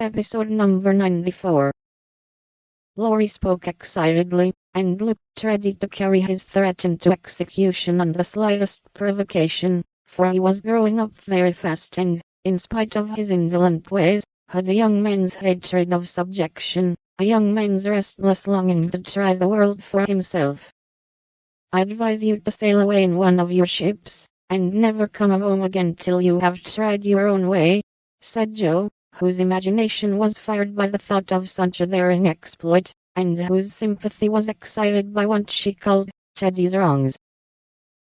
Episode number 94. Laurie spoke excitedly, and looked ready to carry his threat into execution on the slightest provocation, for he was growing up very fast and, in spite of his indolent ways, had a young man's hatred of subjection, a young man's restless longing to try the world for himself. I advise you to sail away in one of your ships, and never come home again till you have tried your own way, said Joe, whose imagination was fired by the thought of such a daring exploit, and whose sympathy was excited by what she called Teddy's wrongs.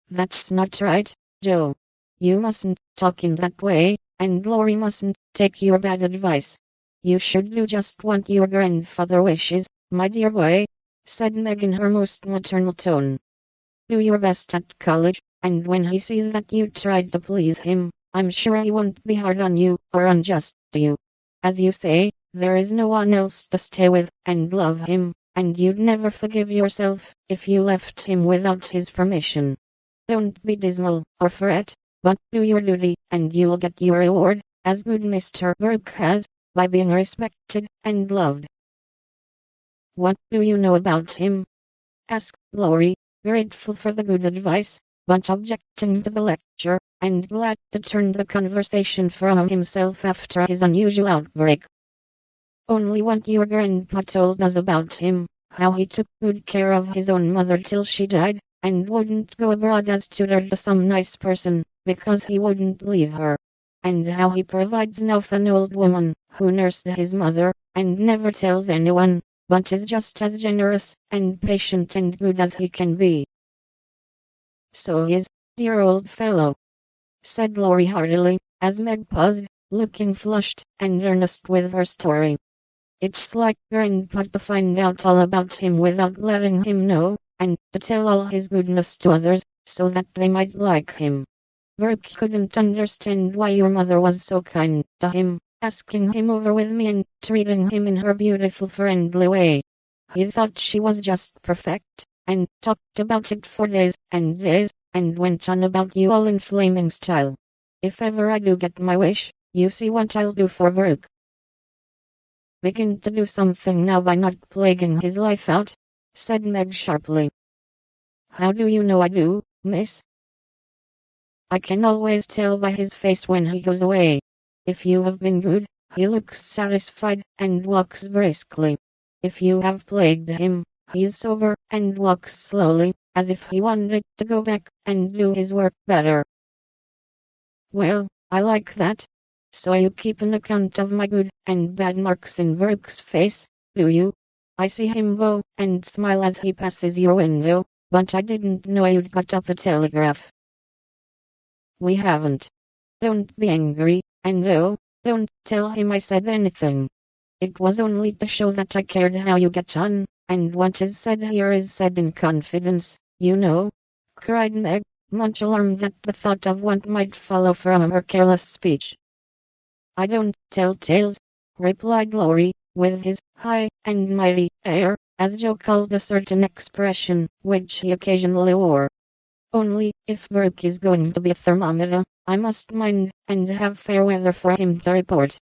That's not right, Joe. You mustn't talk in that way, and Laurie mustn't take your bad advice. You should do just what your grandfather wishes, my dear boy, said Meg in her most maternal tone. Do your best at college, and when he sees that you tried to please him, I'm sure he won't be hard on you, or unjust to you. As you say, there is no one else to stay with, and love him, and you'd never forgive yourself, if you left him without his permission. Don't be dismal, or fret, but do your duty, and you'll get your reward, as good Mr. Burke has, by being respected, and loved. What do you know about him? Asked Laurie, grateful for the good advice, but objecting to the lecture, and glad to turn the conversation from himself after his unusual outbreak. Only what your grandpa told us about him, how he took good care of his own mother till she died, and wouldn't go abroad as tutor to some nice person, because he wouldn't leave her. And how he provides now for an old woman, who nursed his mother, and never tells anyone, but is just as generous, and patient and good as he can be. So he is, dear old fellow, said Laurie heartily, as Meg paused, looking flushed and earnest with her story. It's like Grandpa to find out all about him without letting him know, and to tell all his goodness to others, so that they might like him. Burke couldn't understand why your mother was so kind to him, asking him over with me and treating him in her beautiful friendly way. He thought she was just perfect, and talked about it for days, and went on about you all in flaming style. If ever I do get my wish, you see what I'll do for Burke. Begin to do something now by not plaguing his life out, said Meg sharply. How do you know I do, miss? I can always tell by his face when he goes away. If you have been good, he looks satisfied, and walks briskly. If you have plagued him, he's sober, and walks slowly, as if he wanted to go back, and do his work better. Well, I like that. So you keep an account of my good and bad marks in Burke's face, do you? I see him bow and smile as he passes your window, but I didn't know you'd got up a telegraph. We haven't. Don't be angry, and no, don't tell him I said anything. It was only to show that I cared how you get on, and what is said here is said in confidence, you know, cried Meg, much alarmed at the thought of what might follow from her careless speech. I don't tell tales, replied Laurie, with his high and mighty air, as Joe called a certain expression which he occasionally wore. Only, if Burke is going to be a thermometer, I must mind, and have fair weather for him to report.